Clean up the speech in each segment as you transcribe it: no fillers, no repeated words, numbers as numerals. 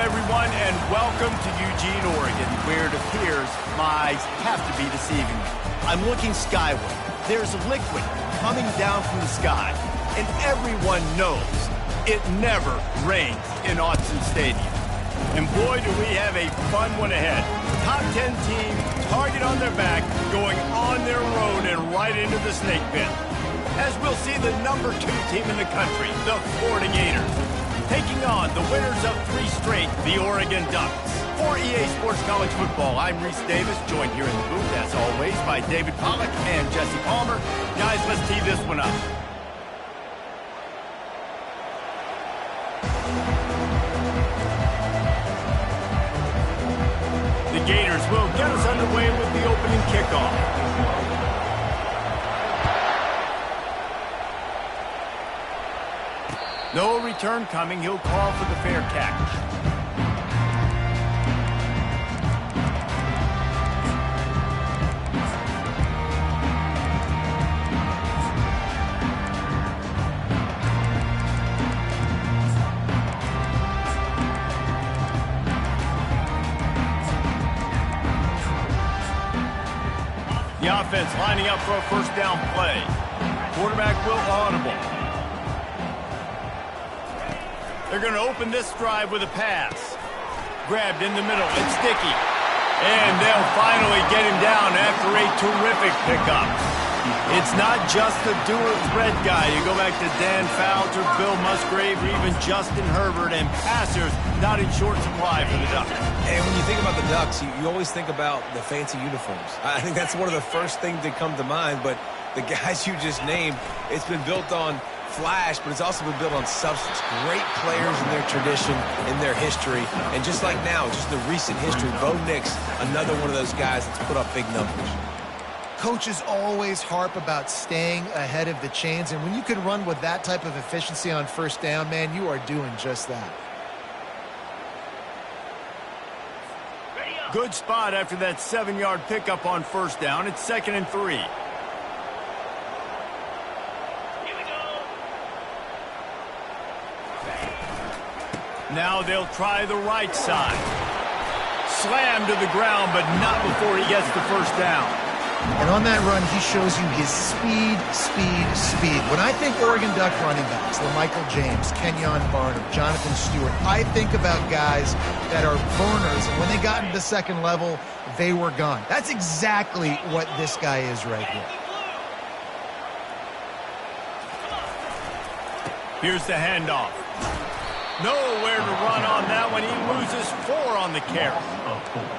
everyone, and welcome to Eugene, Oregon, where it appears my eyes have to be deceiving me. I'm looking skyward. There's liquid coming down from the sky, and everyone knows it never rains in Autzen Stadium. And boy, do we have a fun one ahead. Top 10 team, target on their back, going on their road and right into the snake pit. As we'll see the number 2 team in the country, the Florida Gators, taking on the winners of 3 straight, the Oregon Ducks. For EA Sports College Football, I'm Reese Davis, joined here in the booth, as always, by David Pollack and Jesse Palmer. Guys, let's tee this one up. The Gators will get us underway with the opening kickoff. No return coming. He'll call for the fair catch. The offense lining up for a first down play. Quarterback will audible. They're going to open this drive with a pass. Grabbed in the middle. It's Sticky. And they'll finally get him down after a terrific pickup. It's not just the dual threat guy. You go back to Dan Fouts or Bill Musgrave or even Justin Herbert, and passers not in short supply for the Ducks. And when you think about the Ducks, you always think about the fancy uniforms. I think that's one of the first things that come to mind, but the guys you just named, it's been built on flash, but it's also been built on substance. Great players in their tradition, in their history, and just like now, just the recent history, Bo Nix, another one of those guys that's put up big numbers. Coaches always harp about staying ahead of the chains, and when you can run with that type of efficiency on first down, man, you are doing just that. Good spot after that 7-yard pickup on first down. It's 2nd and 3. Now they'll try the right side. Slam to the ground, but not before he gets the first down. And on that run, he shows you his speed. When I think Oregon Duck running backs, LaMichael James, Kenyon Barnum, Jonathan Stewart, I think about guys that are burners, and when they got into the second level, they were gone. That's exactly what this guy is right here. Here's the handoff. Nowhere to run on that one. He loses 4 on the carry.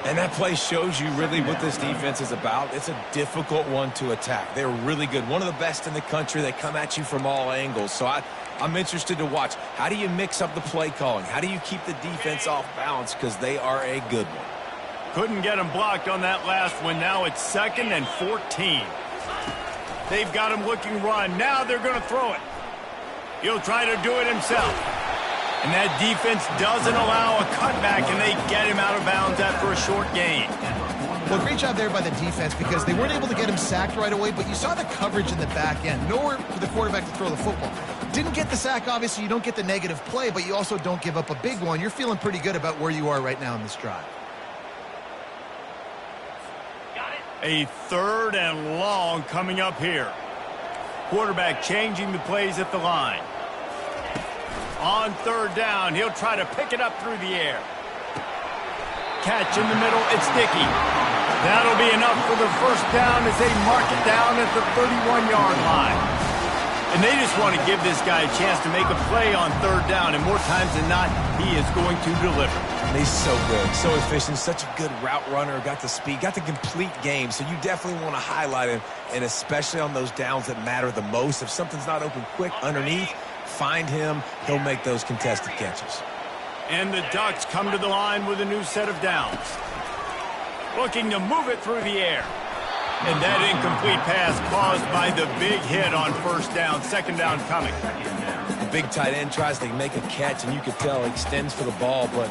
And that play shows you really what this defense is about. It's a difficult one to attack. They're really good. One of the best in the country. They come at you from all angles. So I'm interested to watch. How do you mix up the play calling? How do you keep the defense off balance? Because they are a good one. Couldn't get him blocked on that last one. Now it's 2nd and 14. They've got him looking run. Now they're going to throw it. He'll try to do it himself. And that defense doesn't allow a cutback, and they get him out of bounds after a short gain. Well, great job there by the defense because they weren't able to get him sacked right away, but you saw the coverage in the back end. Nowhere for the quarterback to throw the football. Didn't get the sack, obviously. You don't get the negative play, but you also don't give up a big one. You're feeling pretty good about where you are right now in this drive. A 3rd and long coming up here. Quarterback changing the plays at the line. On 3rd down, he'll try to pick it up through the air. Catch in the middle, it's Sticky. That'll be enough for the first down as they mark it down at the 31-yard line. And they just want to give this guy a chance to make a play on 3rd down, and more times than not, he is going to deliver. And he's so good, so efficient, such a good route runner, got the speed, got the complete game, so you definitely want to highlight him, and especially on those downs that matter the most. If something's not open quick underneath, find him, he'll make those contested catches. And the Ducks come to the line with a new set of downs. Looking to move it through the air. And that incomplete pass caused by the big hit on first down, 2nd down coming. The big tight end tries to make a catch, and you could tell he extends for the ball, but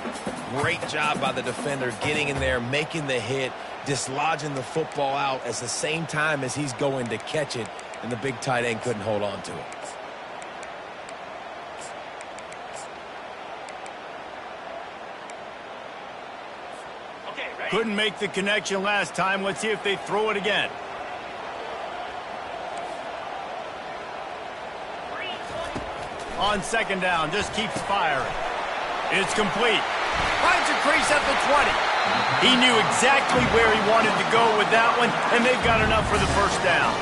great job by the defender getting in there, making the hit, dislodging the football out at the same time as he's going to catch it, and the big tight end couldn't hold on to it. Couldn't make the connection last time. Let's see if they throw it again. On second down, just keeps firing. It's complete. Finds a crease at the 20. He knew exactly where he wanted to go with that one, and they've got enough for the first down.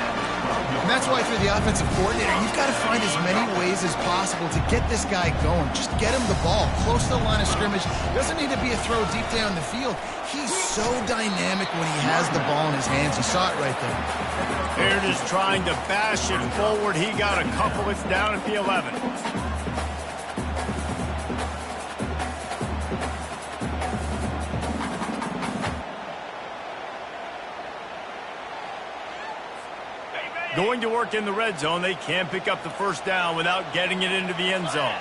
And that's why for the offensive coordinator, you've got to find as many ways as possible to get this guy going. Just get him the ball close to the line of scrimmage. Doesn't need to be a throw deep down the field. He's so dynamic when he has the ball in his hands. You saw it right there. Baird is trying to bash it forward. He got a couple. It's down at the 11. Going to work in the red zone. They can't pick up the first down without getting it into the end zone.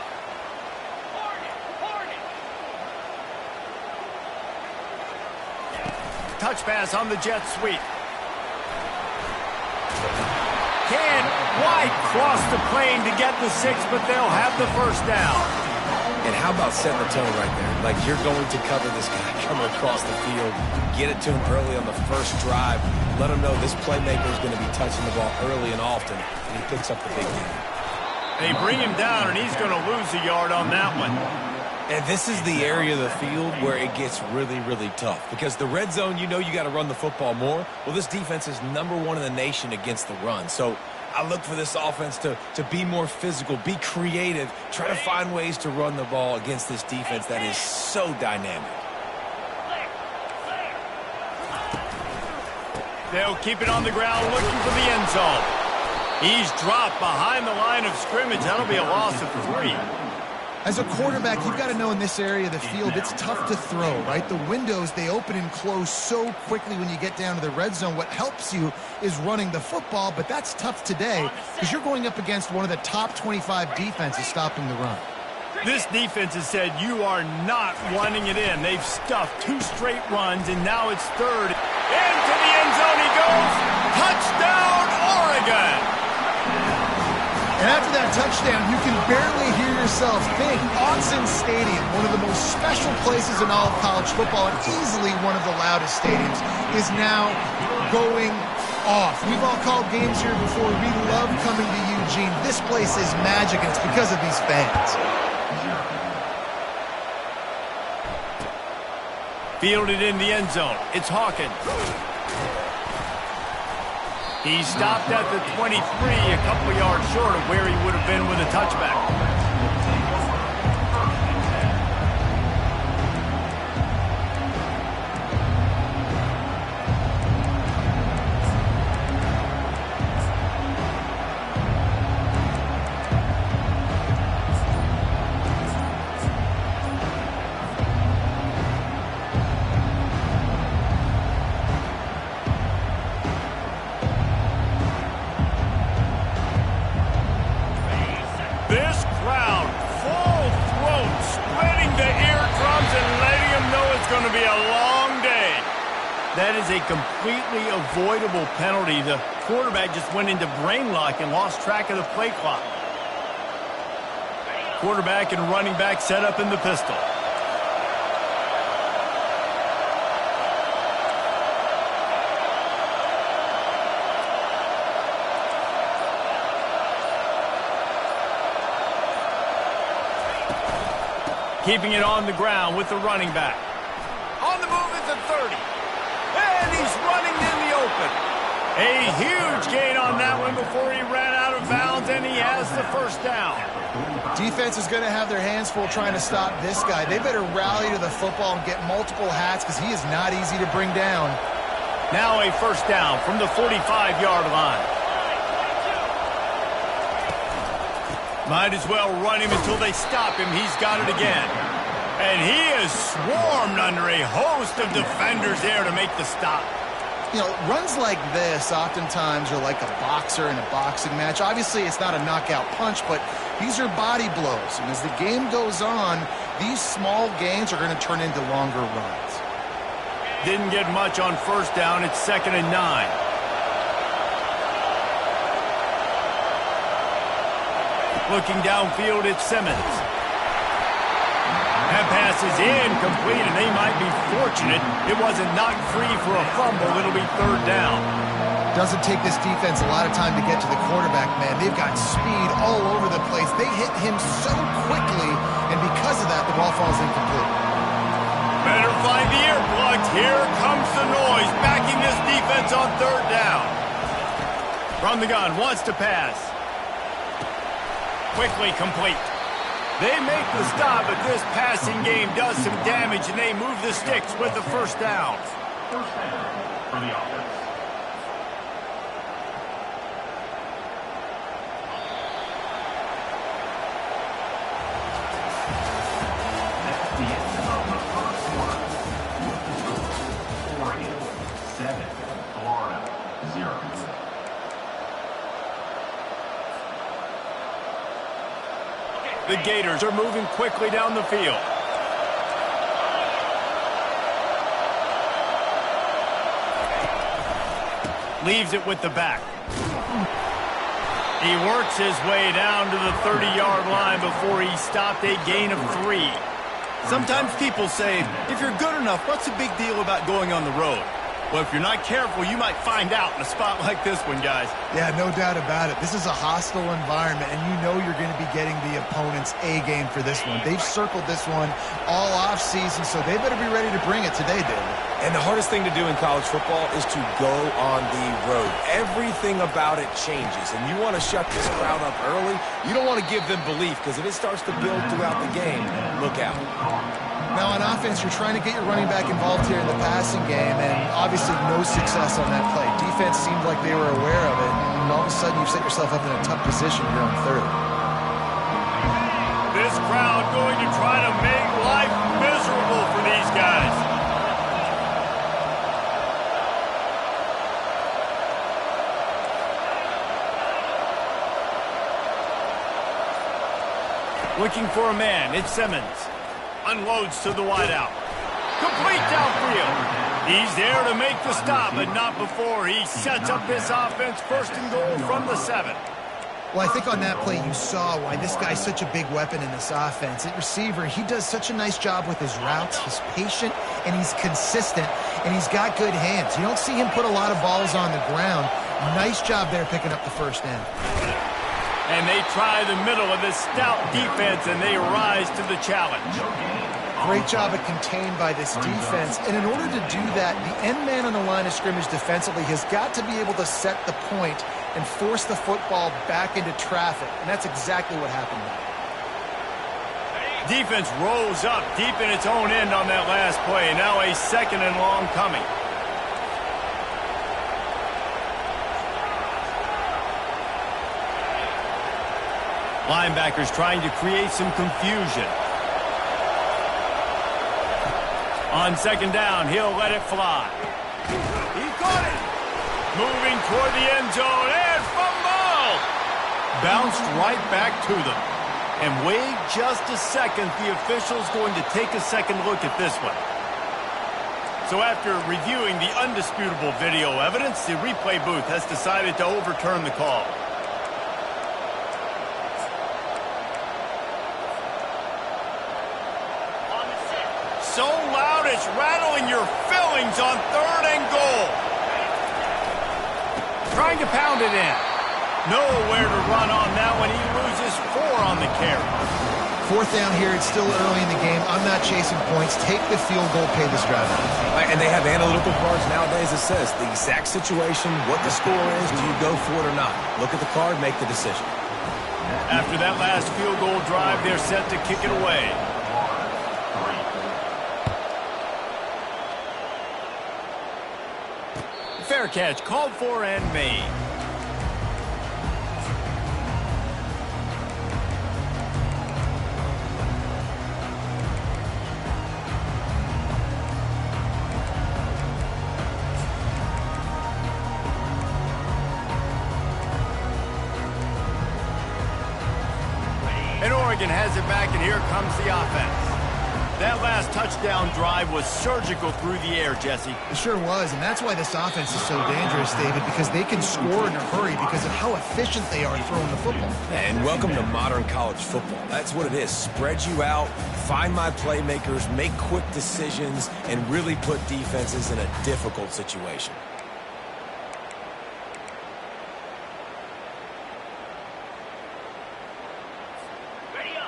Touch pass on the jet sweep. Can't quite cross the plane to get the 6, but they'll have the first down. And how about setting the tone right there? Like, you're going to cover this guy coming across the field. Get it to him early on the first drive. Let him know this playmaker is going to be touching the ball early and often, and he picks up the big game. They bring him down, and he's going to lose a yard on that one. And this is the area of the field where it gets really, really tough. Because the red zone, you know you got to run the football more. Well, this defense is #1 in the nation against the run. So I look for this offense to be more physical, be creative, try to find ways to run the ball against this defense that is so dynamic. They'll keep it on the ground looking for the end zone. He's dropped behind the line of scrimmage. That'll be a loss of 3. As a quarterback, you've got to know in this area of the field, it's tough to throw, right? The windows, they open and close so quickly when you get down to the red zone. What helps you is running the football, but that's tough today because you're going up against one of the top 25 defenses stopping the run. This defense has said you are not running it in. They've stuffed 2 straight runs, and now it's 3rd. Into the end zone he goes. Touchdown, Oregon! And after that touchdown, you can barely hear yourself think. Autzen Stadium, one of the most special places in all of college football, and easily one of the loudest stadiums, is now going off. We've all called games here before. We love coming to Eugene. This place is magic, and it's because of these fans. Fielded in the end zone. It's Hawkins. He stopped at the 23, a couple yards short of where he would have been with a touchback. That is a completely avoidable penalty. The quarterback just went into brain lock and lost track of the play clock. Quarterback and running back set up in the pistol. Keeping it on the ground with the running back. On the move at the 30. And he's running in the open. A huge gain on that one before he ran out of bounds, and he has the first down. Defense is going to have their hands full trying to stop this guy. They better rally to the football and get multiple hats because he is not easy to bring down. Now a first down from the 45-yard line. Might as well run him until they stop him. He's got it again. And he is swarmed under a host of defenders there to make the stop. You know, runs like this oftentimes are like a boxer in a boxing match. Obviously, it's not a knockout punch, but these are body blows. And as the game goes on, these small gains are going to turn into longer runs. Didn't get much on first down. It's 2nd and 9. Looking downfield, it's Simmons. That pass is incomplete, and they might be fortunate it wasn't knocked free for a fumble. It'll be third down. Doesn't take this defense a lot of time to get to the quarterback, man. They've got speed all over the place. They hit him so quickly, and because of that, the ball falls incomplete. Better find the earplugs. Here comes the noise, backing this defense on third down. From the gun, wants to pass. Quickly complete. They make the stop, but this passing game does some damage, and they move the sticks with the first down. First down for the offense. That's the end of the first quarter. With the score, Oregon 7, Florida 0. The Gators are moving quickly down the field. Leaves it with the back. He works his way down to the 30-yard line before he stopped, a gain of 3. Sometimes people say, if you're good enough, what's the big deal about going on the road? Well, if you're not careful, you might find out in a spot like this one, guys. Yeah, no doubt about it. This is a hostile environment, and you know you're going to be getting the opponent's A game for this one. They've circled this one all offseason, so they better be ready to bring it today, David. And the hardest thing to do in college football is to go on the road. Everything about it changes, and you want to shut this crowd up early. You don't want to give them belief, because if it starts to build throughout the game, look out. Now, on offense, you're trying to get your running back involved here in the passing game, and obviously no success on that play. Defense seemed like they were aware of it, and all of a sudden you've set yourself up in a tough position here on third. This crowd going to try to make life miserable for these guys. Looking for a man. It's Simmons. Unloads to the wideout. Complete downfield. He's there to make the stop, but not before he sets up this offense. First and goal from the 7. Well, I think on that play you saw why this guy's such a big weapon in this offense. At receiver, he does such a nice job with his routes. He's patient, and he's consistent, and he's got good hands. You don't see him put a lot of balls on the ground. Nice job there picking up the first down. And they try the middle of this stout defense, and they rise to the challenge. Great job of contained by this defense. And in order to do that, the end man on the line of scrimmage defensively has got to be able to set the point and force the football back into traffic. And that's exactly what happened there. Defense rolls up deep in its own end on that last play. Now a second and long coming. Linebackers trying to create some confusion. On second down, he'll let it fly. He caught it. Moving toward the end zone, and fumble! Bounced right back to them. And wait just a second, the official's going to take a second look at this one. So after reviewing the undisputable video evidence, the replay booth has decided to overturn the call. So loud it's rattling your fillings on third and goal. Trying to pound it in. Nowhere to run on that one. He loses 4 on the carry. Fourth down here. It's still early in the game. I'm not chasing points. Take the field goal, pay this drive. And they have analytical cards nowadays that says the exact situation, what the score is, do you go for it or not? Look at the card, make the decision. After that last field goal drive, they're set to kick it away. Fair catch, called for and made. And Oregon has it back, and here comes the offense. That last touchdown drive was surgical through the air, Jesse. It sure was, and that's why this offense is so dangerous, David, because they can score in a hurry because of how efficient they are throwing the football. And welcome to modern college football. That's what it is. Spread you out, find my playmakers, make quick decisions, and really put defenses in a difficult situation.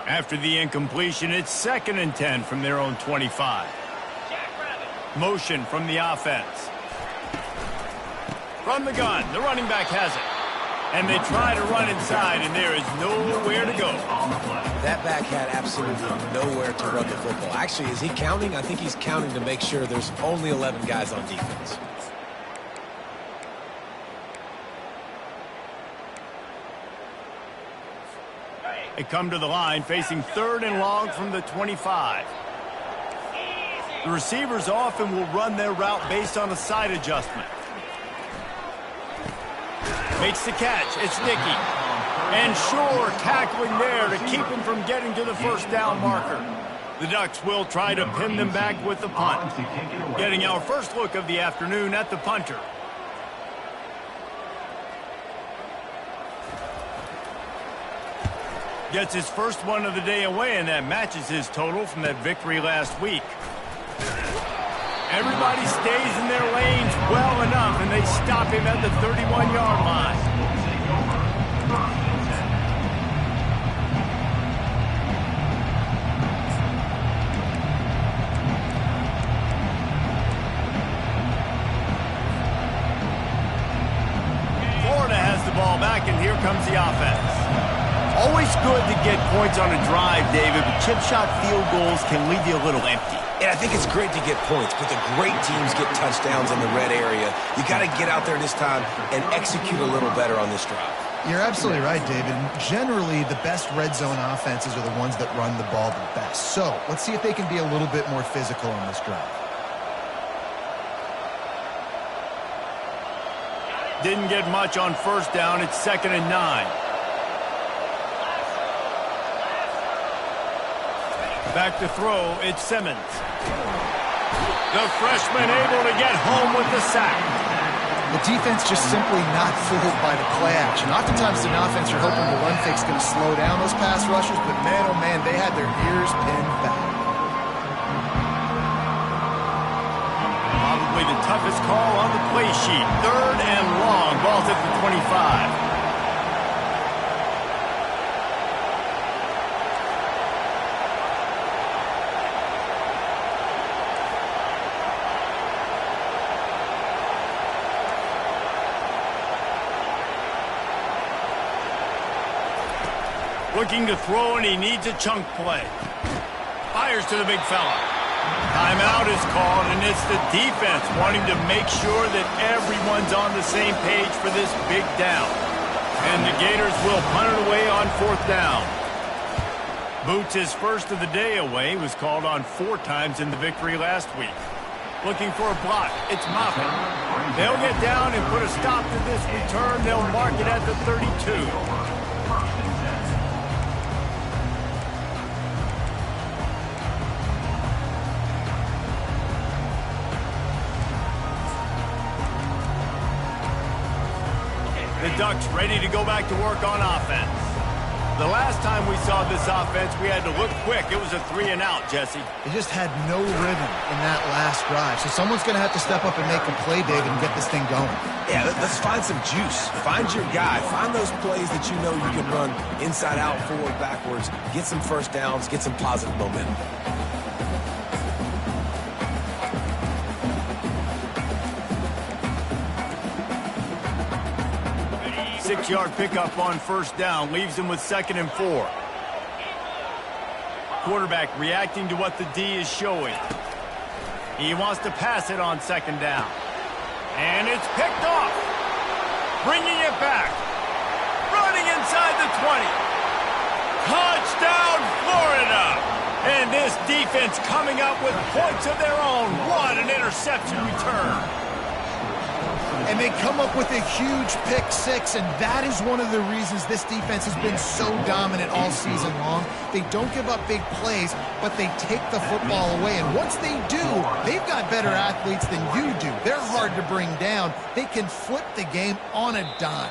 After the incompletion, it's 2nd and 10 from their own 25. Motion from the offense. From the gun, the running back has it. And they try to run inside, and there is nowhere to go. That back had absolutely nowhere to run the football. Actually, is he counting? I think he's counting to make sure there's only 11 guys on defense. They come to the line facing 3rd and long from the 25. The receivers often will run their route based on a side adjustment. Makes the catch. It's Nicky. And sure, tackling there to keep him from getting to the first down marker. The Ducks will try to pin them back with the punt. Getting our first look of the afternoon at the punter. Gets his first one of the day away, and that matches his total from that victory last week. Everybody stays in their lanes well enough, and they stop him at the 31-yard line. Florida has the ball back, and here comes the offense. Always good to get points on a drive, David, but chip shot field goals can leave you a little empty. And I think it's great to get points, but the great teams get touchdowns in the red area. You got to get out there this time and execute a little better on this drive. You're absolutely right, David. Generally, the best red zone offenses are the ones that run the ball the best. So let's see if they can be a little bit more physical on this drive. Didn't get much on first down. It's 2nd and 9. Back to throw, it's Simmons. The freshman able to get home with the sack. The defense just simply not fooled by the play action. Oftentimes, an offense, you're hoping the run fake's going to slow down those pass rushers, but man, oh man, they had their ears pinned back. Probably the toughest call on the play sheet. 3rd and long, ball's at the 25. Looking to throw, and he needs a chunk play. Fires to the big fella. Timeout is called, and it's the defense wanting to make sure that everyone's on the same page for this big down. And the Gators will punt it away on 4th down. Boots, his first of the day away, was called on 4 times in the victory last week. Looking for a block. It's Moffitt. They'll get down and put a stop to this return. They'll mark it at the 32. The Ducks ready to go back to work on offense. The last time we saw this offense, we had to look quick. It was a 3-and-out, Jesse. They just had no rhythm in that last drive. So someone's going to have to step up and make a play, David, and get this thing going. Yeah, let's find some juice. Find your guy. Find those plays that you know you can run inside out, forward, backwards. Get some first downs. Get some positive momentum. 6-yard pickup on first down leaves him with 2nd and 4. Quarterback reacting to what the D is showing. He wants to pass it on 2nd down. And it's picked off. Bringing it back. Running inside the 20. Touchdown, Florida! And this defense coming up with points of their own. What an interception return. And they come up with a huge pick six, and that is one of the reasons this defense has been so dominant all season long. They don't give up big plays, but they take the football away. And once they do, they've got better athletes than you do. They're hard to bring down. They can flip the game on a dime.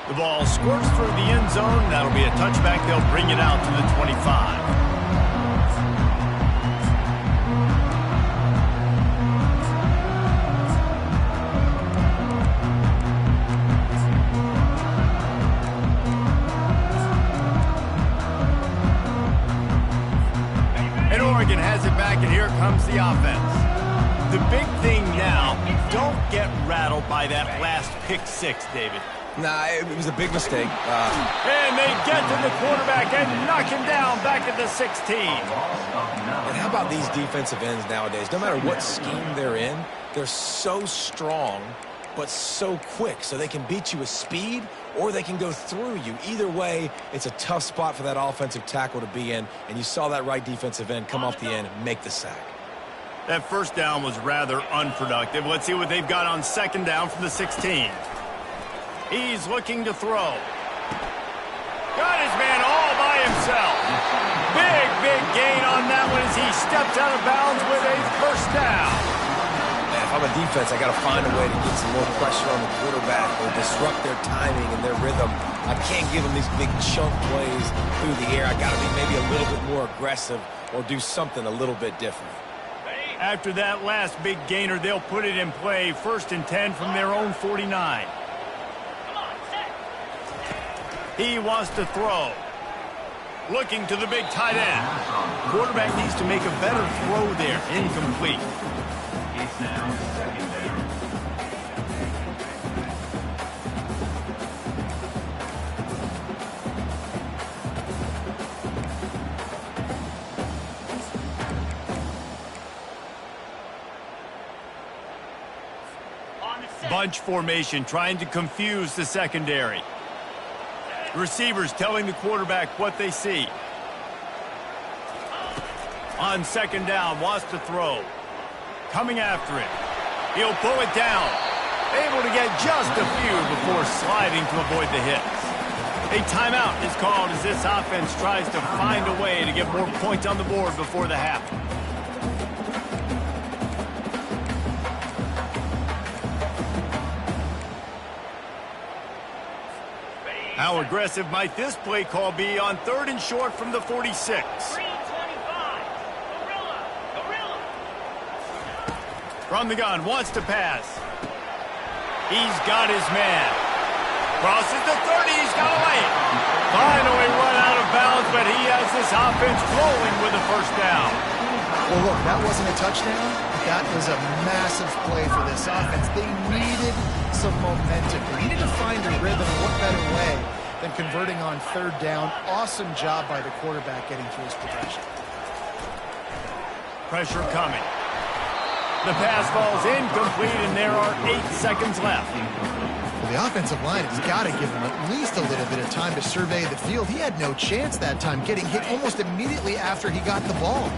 The ball squirts through the end zone. That'll be a touchback. They'll bring it out to the 25. Oregon has it back, and here comes the offense. The big thing now, don't get rattled by that last pick six, David. Nah, it was a big mistake. And they get to the quarterback and knock him down back at the 16. And how about these defensive ends nowadays? No matter what scheme they're in, they're so strong but so quick, so they can beat you with speed or they can go through you. Either way, it's a tough spot for that offensive tackle to be in, and you saw that right defensive end come off the end and make the sack. That first down was rather unproductive. Let's see what they've got on second down from the 16. He's looking to throw. Got his man all by himself. Big gain on that one as he stepped out of bounds with a first down. Man, if I'm a defense, I got to find a way to get some more pressure on the quarterback or disrupt their timing and their rhythm. I can't give them these big chunk plays through the air. I got to be maybe a little bit more aggressive or do something a little bit different. After that last big gainer, they'll put it in play. 1st and 10 from their own 49. He wants to throw. Looking to the big tight end. Quarterback needs to make a better throw there. Incomplete. It's now second down. Bunch formation trying to confuse the secondary. Receivers telling the quarterback what they see. On second down, wants to throw. Coming after it. He'll pull it down. Able to get just a few before sliding to avoid the hits. A timeout is called as this offense tries to find a way to get more points on the board before the half. How aggressive might this play call be on 3rd and short from the 46? From the gun, wants to pass. He's got his man. Crosses the 30, he's got away. Finally run out of bounds, but he has this offense rolling with a first down. Well, look, that wasn't a touchdown. That was a massive play for this offense. They needed some momentum. They needed to find a rhythm. What better way than converting on 3rd down? Awesome job by the quarterback getting through his progression. Pressure coming. The pass falls incomplete, and there are 8 seconds left. Well, the offensive line has got to give him at least a little bit of time to survey the field. He had no chance that time, getting hit almost immediately after he got the ball.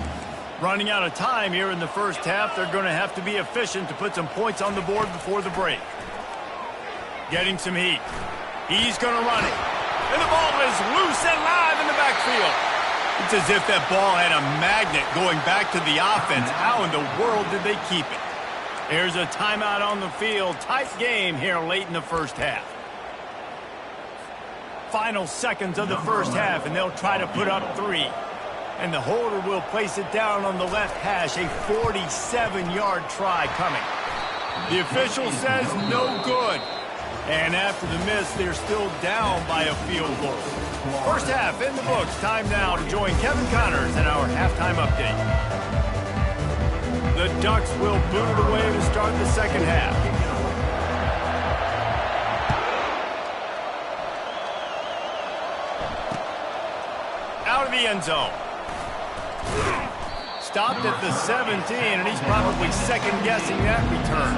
Running out of time here in the first half. They're going to have to be efficient to put some points on the board before the break. Getting some heat. He's going to run it. And the ball is loose and live in the backfield. It's as if that ball had a magnet going back to the offense. How in the world did they keep it? There's a timeout on the field. Tight game here late in the first half. Final seconds of the first half, and they'll try to put up 3. And the holder will place it down on the left hash. A 47-yard try coming. The official says no good. And after the miss, they're still down by a field goal. First half in the books. Time now to join Kevin Connors in our halftime update. The Ducks will boot it away to start the second half. Out of the end zone. Stopped at the 17, and he's probably second-guessing that return.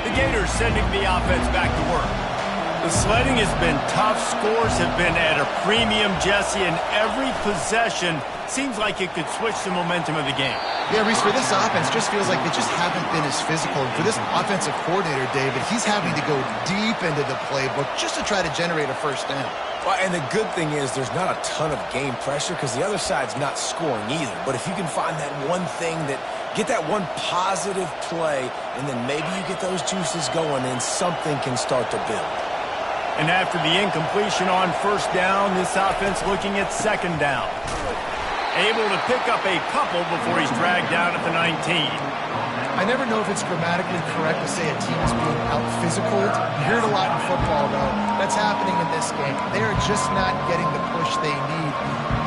The Gators sending the offense back to work. The sledding has been tough. Scores have been at a premium, Jesse, and every possession seems like it could switch the momentum of the game. Yeah, Reese, for this offense, just feels like they just haven't been as physical. And for this offensive coordinator, David, he's having to go deep into the playbook just to try to generate a first down. Well, and the good thing is there's not a ton of game pressure because the other side's not scoring either. But if you can find that one thing get that one positive play, and then maybe you get those juices going and something can start to build. And after the incompletion on first down, this offense looking at second down. Able to pick up a couple before he's dragged down at the 19. I never know if it's grammatically correct to say a team is being out-physicaled. You hear it a lot in football, though. That's happening in this game. They are just not getting the push they need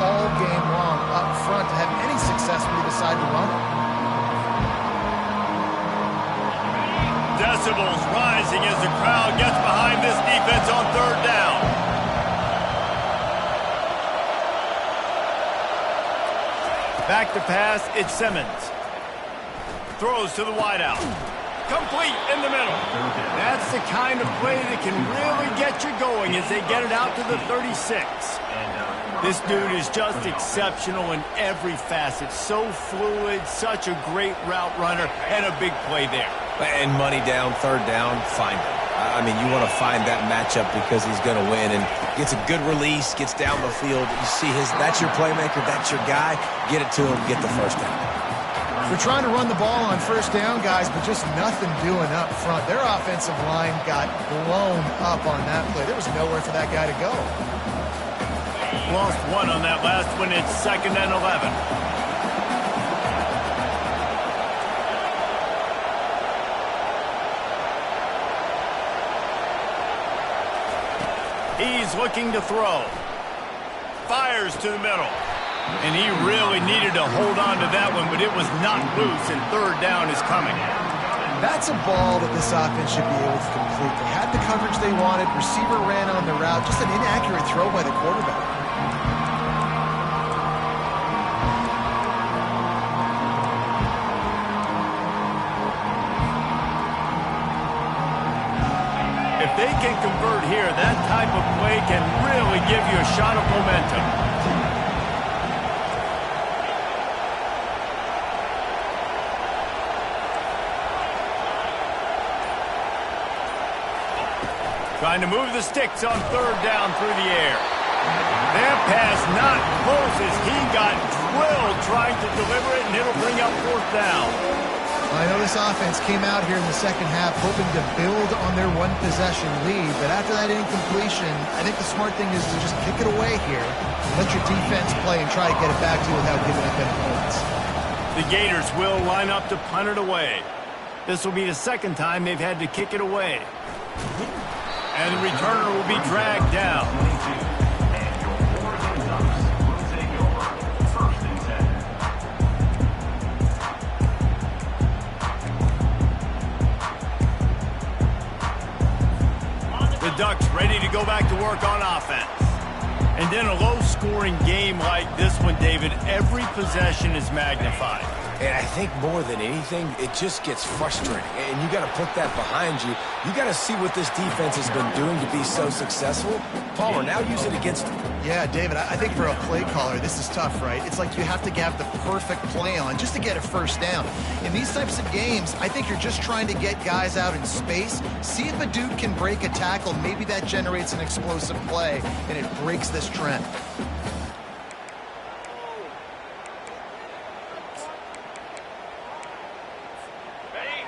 all game long up front to have any success when they decide to run it. Decibels rising as the crowd gets behind this defense on third down. Back to pass, it's Simmons. Throws to the wideout. Complete in the middle. That's the kind of play that can really get you going as they get it out to the 36. This dude is just exceptional in every facet. So fluid, such a great route runner, and a big play there. And money down, third down, find him. I mean, you want to find that matchup because he's going to win and gets a good release, gets down the field. You see that's your playmaker, that's your guy. Get it to him, get the first down. We're trying to run the ball on first down, guys, but just nothing doing up front. Their offensive line got blown up on that play. There was nowhere for that guy to go. Lost one on that last one. It's 2nd and 11. He's looking to throw. Fires to the middle. And he really needed to hold on to that one, but it was not loose, and third down is coming. That's a ball that this offense should be able to complete. They had the coverage they wanted. Receiver ran on the route. Just an inaccurate throw by the quarterback. If they can convert here, that type of play can really give you a shot of momentum. Trying to move the sticks on third down through the air. That pass not close as he got drilled trying to deliver it, and it'll bring up fourth down. I know this offense came out here in the second half hoping to build on their one-possession lead, but after that incompletion, I think the smart thing is to just kick it away here, let your defense play, and try to get it back to you without giving up any points. The Gators will line up to punt it away. This will be the second time they've had to kick it away. And the returner will be dragged down. And your Oregon Ducks will take over 1st and 10. The Ducks ready to go back to work on offense. And in a low-scoring game like this one, David, every possession is magnified. And I think more than anything, it just gets frustrating. And you got to put that behind you. You got to see what this defense has been doing to be so successful. Palmer, now use it against them. Yeah, David, I think for a play caller, this is tough, right? It's like you have to have the perfect play on just to get a first down. In these types of games, I think you're just trying to get guys out in space, see if a dude can break a tackle. Maybe that generates an explosive play, and it breaks this trend.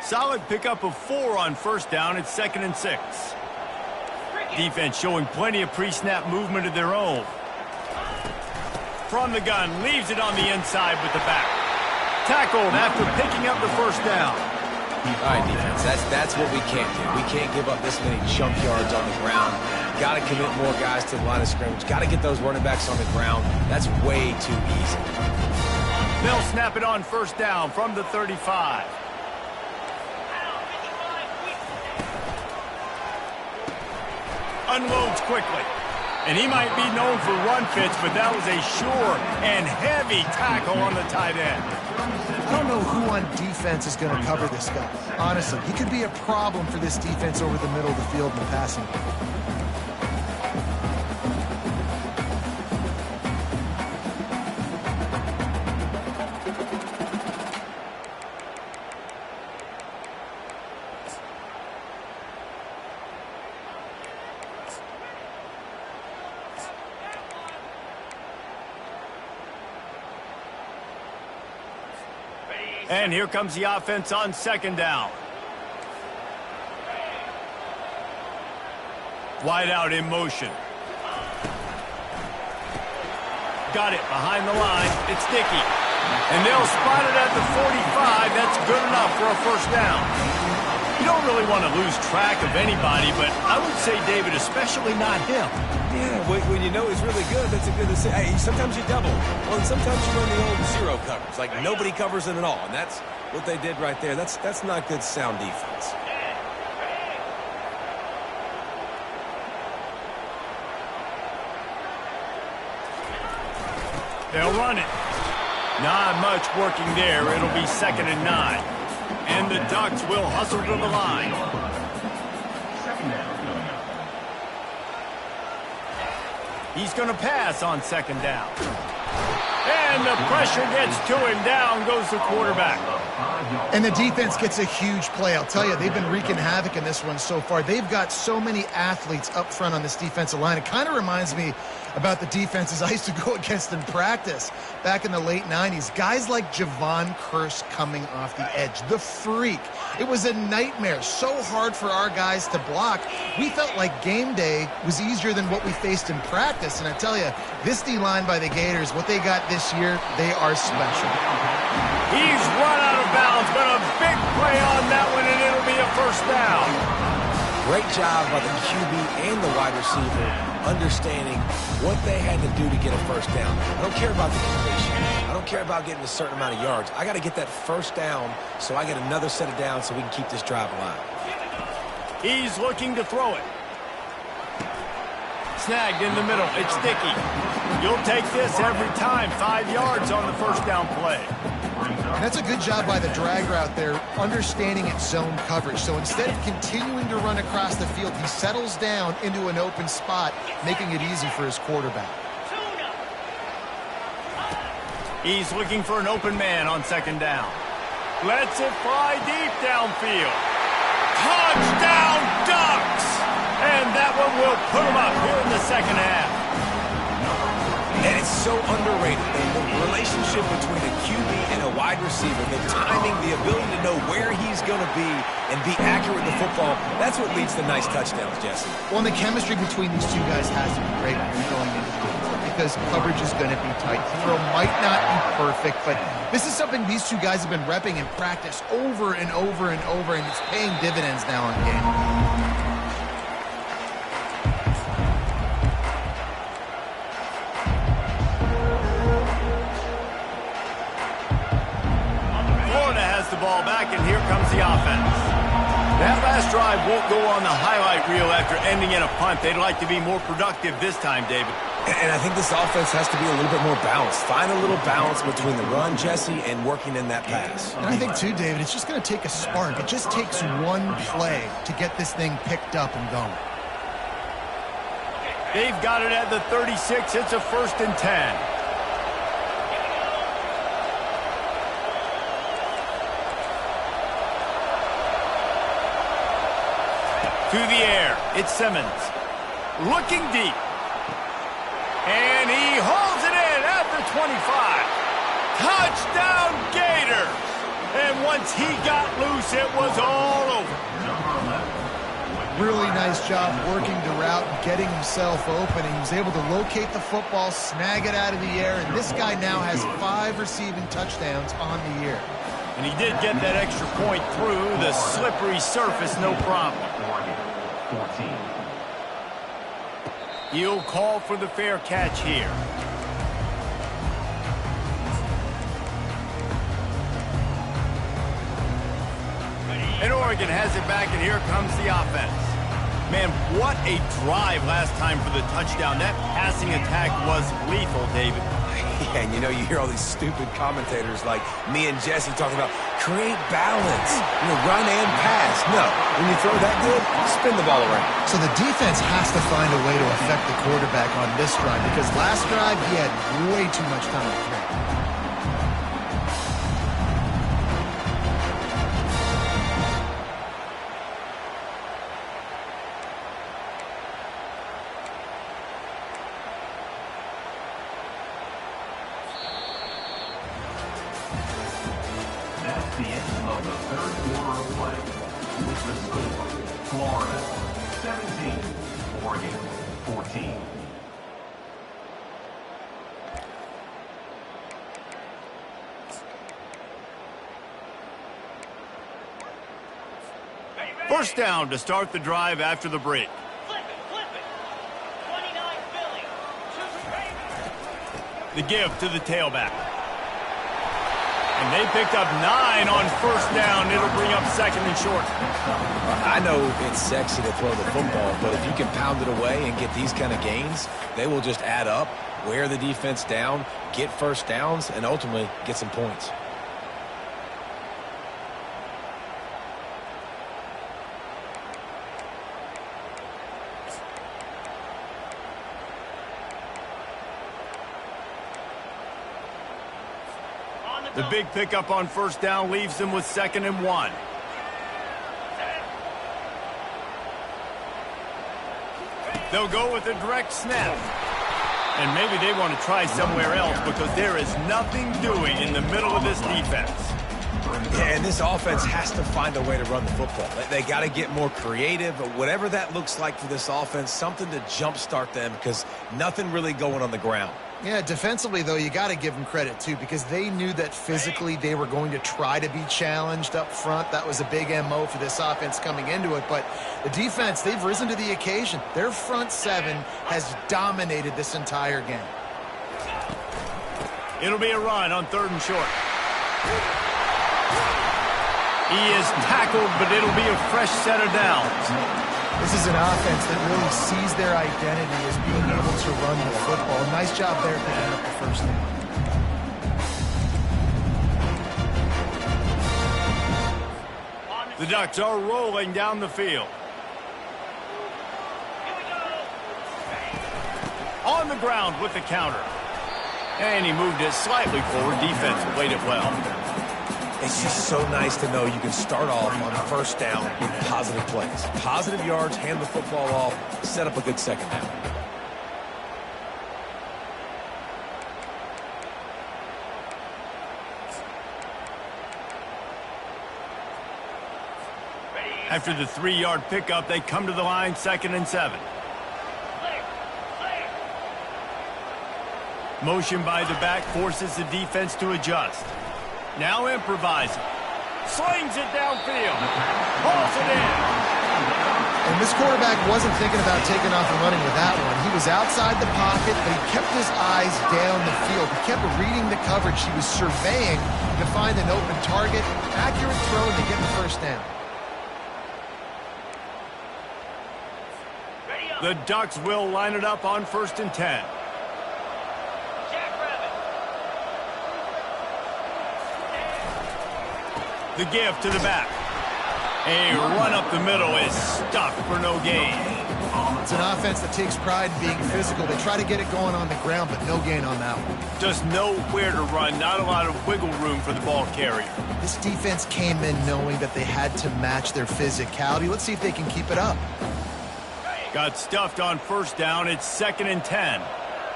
Solid pickup of 4 on first down. It's 2nd and 6. Defense showing plenty of pre-snap movement of their own. From the gun, leaves it on the inside with the back. Tackled after picking up the first down. All right, defense, that's what we can't do. We can't give up this many jump yards on the ground. Got to commit more guys to the line of scrimmage. Got to get those running backs on the ground. That's way too easy. They'll snap it on first down from the 35. Unloads quickly. And he might be known for run fits, but that was a sure and heavy tackle on the tight end. I don't know who on defense is going to cover this guy. Honestly, he could be a problem for this defense over the middle of the field in the passing game. And here comes the offense on second down. Wide out in motion. Got it behind the line. It's Dickey. And they'll spot it at the 45. That's good enough for a first down. You don't really want to lose track of anybody, but I would say, David, especially not him. Yeah, when you know he's really good, that's a good to say. Hey, sometimes you double. Well, and sometimes you run the old zero coverage. Like nobody covers it at all. And that's what they did right there. That's not good sound defense. They'll run it. Not much working there. It'll be 2nd and 9. And the Ducks will hustle to the line. Second down coming up. He's going to pass on 2nd down. And the pressure gets to him. Down goes the quarterback. And the defense gets a huge play. I'll tell you, they've been wreaking havoc in this one so far. They've got so many athletes up front on this defensive line. It kind of reminds me about the defenses I used to go against in practice back in the late 90s. Guys like Javon Curse coming off the edge. The freak. It was a nightmare. So hard for our guys to block. We felt like game day was easier than what we faced in practice. And I tell you, this D-line by the Gators, what they got this year, they are special. He's run out of bounds, but a big play on that one, and it'll be a first down. Great job by the QB and the wide receiver understanding what they had to do to get a first down. I don't care about the completion. I don't care about getting a certain amount of yards. I got to get that first down so I get another set of downs so we can keep this drive alive. He's looking to throw it. Snagged in the middle. It's Dickey. You'll take this every time. 5 yards on the first down play. And that's a good job by the drag route there, understanding its zone coverage. So instead of continuing to run across the field, he settles down into an open spot, making it easy for his quarterback. He's looking for an open man on 2nd down. Lets it fly deep downfield. Touchdown, Ducks! And that one will put them up here in the second half. And it's so underrated. The relationship between a QB and a wide receiver, the timing, the ability to know where he's going to be and be accurate with the football, that's what leads to nice touchdowns, Jesse. Well, and the chemistry between these two guys has to be great when you're going into the game because coverage is going to be tight. The throw might not be perfect, but this is something these two guys have been repping in practice over and over and over, and it's paying dividends now in game. The ball back, and here comes the offense. That last drive won't go on the highlight reel after ending in a punt. They'd like to be more productive this time, David. And I think this offense has to be a little bit more balanced. Find a little balance between the run, Jesse, and working in that pass. And I think, too, David, it's just going to take a spark. It just takes one play to get this thing picked up and going. They've got it at the 36. It's a 1st and 10. To the air, it's Simmons. Looking deep. And he holds it in at the 25. Touchdown, Gators! And once he got loose, it was all over. Really nice job working the route and getting himself open. He was able to locate the football, snag it out of the air, and this guy now has 5 receiving touchdowns on the year. And he did get that extra point through the slippery surface, no problem. 14. He'll call for the fair catch here. And Oregon has it back, and here comes the offense. Man, what a drive last time for the touchdown. That passing attack was lethal, David. Yeah, and you know, you hear all these stupid commentators like me and Jesse talking about create balance, run and pass. No, when you throw that good, spin the ball around. So the defense has to find a way to affect the quarterback on this drive because last drive he had way too much time to throw. third quarter of play. With the score, Florida 17, Oregon 14. First down to start the drive after the break. Flip it. 29 Philly. The give to the tailback. And they picked up 9 on first down. It'll bring up second and short. I know it's sexy to throw the football, but if you can pound it away and get these kind of gains, they will just add up, wear the defense down, get first downs, and ultimately get some points. The big pickup on first down leaves them with second and 1. They'll go with a direct snap. And maybe they want to try somewhere else because there is nothing doing in the middle of this defense. Yeah, and this offense has to find a way to run the football. They got to get more creative, but whatever that looks like for this offense, something to jumpstart them because nothing really going on the ground. Yeah, defensively, though, you got to give them credit, too, because they knew that physically they were going to try to be challenged up front. That was a big MO for this offense coming into it. But the defense, they've risen to the occasion. Their front seven has dominated this entire game. It'll be a run on third and short. He is tackled, but it'll be a fresh set of downs. This is an offense that really sees their identity as being able to run the football. Nice job there picking up the first down. The Ducks are rolling down the field. On the ground with the counter. And he moved it slightly forward. Defense played it well. It's just so nice to know you can start off on the first down with positive plays. Positive yards, hand the football off, set up a good second down. After the 3-yard pickup, they come to the line, second and 7. Motion by the back forces the defense to adjust. Now improvising. Slings it downfield. Hauls it in. And this quarterback wasn't thinking about taking off and running with that one. He was outside the pocket, but he kept his eyes down the field. He kept reading the coverage. He was surveying to find an open target. Accurate throw to get the first down. The Ducks will line it up on first and 10. The give to the back. A run up the middle is stuffed for no gain. It's an offense that takes pride in being physical. They try to get it going on the ground, but no gain on that one. Just nowhere to run. Not a lot of wiggle room for the ball carrier. This defense came in knowing that they had to match their physicality. Let's see if they can keep it up. Got stuffed on first down. It's second and 10.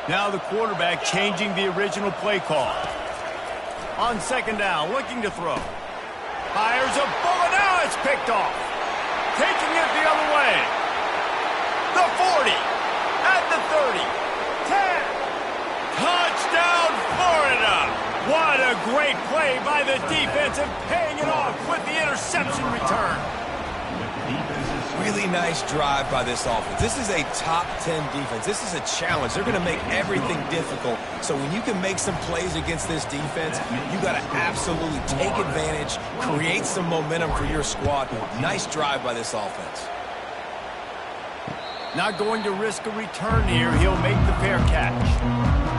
Now the quarterback changing the original play call. On second down, looking to throw. Fires a bullet. Now it's picked off. Taking it the other way. The 40. At the 30. 10. Touchdown, Florida. What a great play by the defense and paying it off with the interception return. Really nice drive by this offense. This is a top 10 defense. This is a challenge. They're going to make everything difficult. So when you can make some plays against this defense, you got to absolutely take advantage, create some momentum for your squad. Nice drive by this offense. Not going to risk a return here. He'll make the fair catch.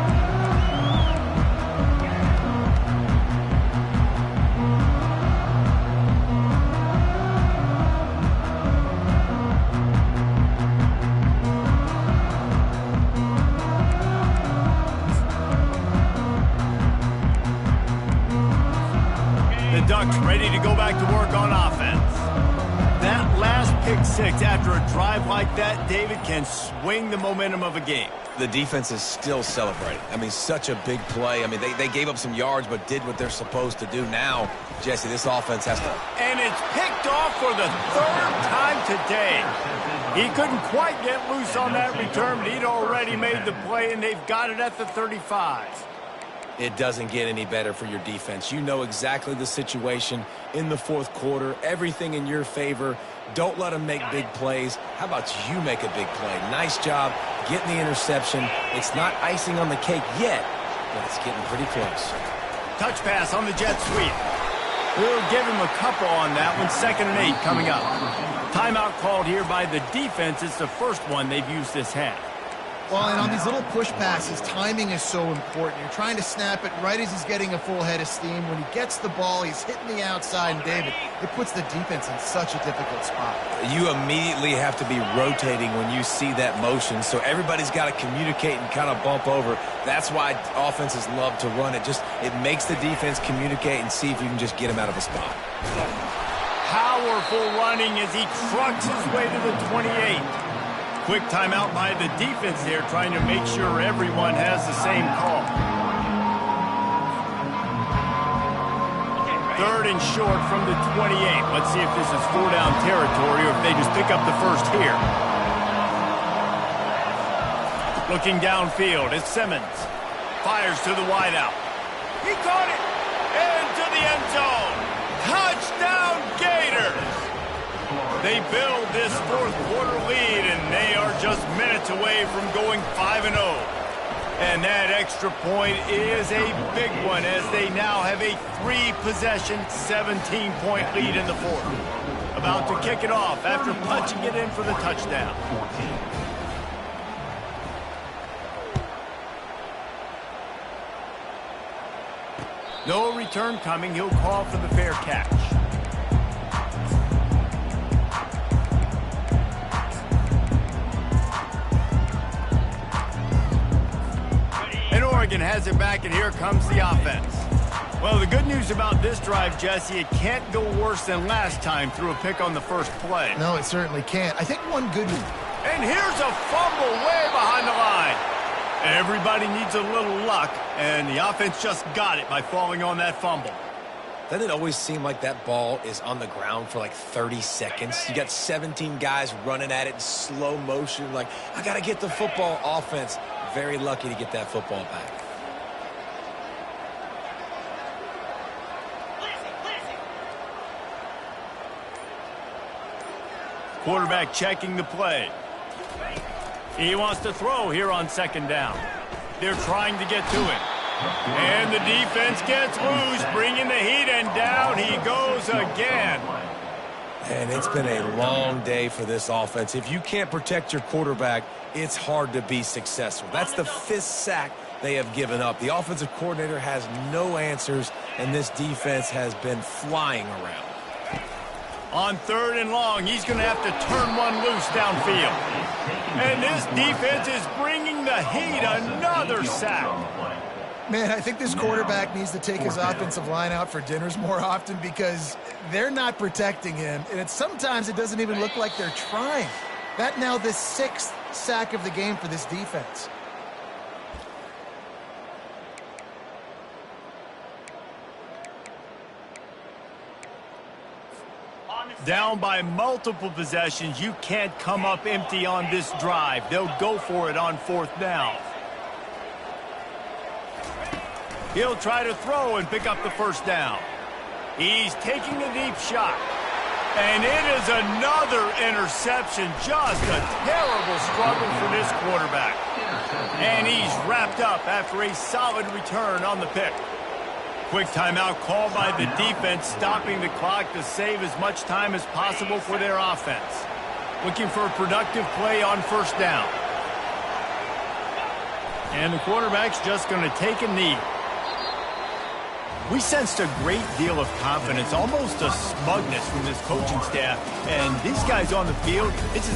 Ducks ready to go back to work on offense. That last pick six after a drive like that, David, can swing the momentum of a game. The defense is still celebrating. I mean, such a big play. I mean, they gave up some yards but did what they're supposed to do. Now, Jesse, this offense has to... And it's picked off for the third time today. He couldn't quite get loose on that return, but he'd already made the play, and they've got it at the 35. It doesn't get any better for your defense. You know exactly the situation in the fourth quarter, everything in your favor. Don't let them make big plays. How about you make a big play? Nice job getting the interception. It's not icing on the cake yet, but it's getting pretty close. Touch pass on the jet sweep. We'll give him a couple on that one. 2nd and 8 coming up. Timeout called here by the defense. It's the first one they've used this half. Well, and on these little push passes, timing is so important. You're trying to snap it right as he's getting a full head of steam. When he gets the ball, he's hitting the outside, and David, it puts the defense in such a difficult spot. You immediately have to be rotating when you see that motion, so everybody's got to communicate and kind of bump over. That's why offenses love to run it. It makes the defense communicate and see if you can just get him out of a spot. Powerful running as he trucks his way to the 28. Quick timeout by the defense there, trying to make sure everyone has the same call. 3rd and short from the 28. Let's see if this is 4-down territory or if they just pick up the first here. Looking downfield, it's Simmons. Fires to the wideout. He caught it! Into the end zone! Touchdown Gators! They build this fourth quarter lead, and they are just minutes away from going 5-0. And that extra point is a big one as they now have a 3-possession, 17-point lead in the fourth. About to kick it off after punching it in for the touchdown. No return coming. He'll call for the fair catch. Oregon has it back, and here comes the offense. Well, the good news about this drive, Jesse, it can't go worse than last time through a pick on the first play. No, it certainly can't. I think one good news. And here's a fumble way behind the line. Everybody needs a little luck, and the offense just got it by falling on that fumble. Doesn't it always seem like that ball is on the ground for like 30 seconds? You got 17 guys running at it in slow motion. Like, I got to get the football. Offense very lucky to get that football back. Quarterback checking the play. He wants to throw here on 2nd down. They're trying to get to it. And the defense gets loose, bringing the heat, and down he goes again. And it's been a long day for this offense. If you can't protect your quarterback, it's hard to be successful. That's the 5th sack they have given up. The offensive coordinator has no answers, and this defense has been flying around. On 3rd and long, he's going to have to turn one loose downfield. And this defense is bringing the heat. Another sack. Man, I think this quarterback needs to take his offensive line out for dinners more often because they're not protecting him. And sometimes it doesn't even look like they're trying. That now the 6th sack of the game for this defense. Down by multiple possessions, you can't come up empty on this drive. They'll go for it on 4th down. He'll try to throw and pick up the 1st down. He's taking a deep shot. And it is another interception. Just a terrible struggle for this quarterback. And he's wrapped up after a solid return on the pick. Quick timeout called by the defense, stopping the clock to save as much time as possible for their offense. Looking for a productive play on 1st down. And the quarterback's just going to take a knee. We sensed a great deal of confidence, almost a smugness from this coaching staff. And these guys on the field, it's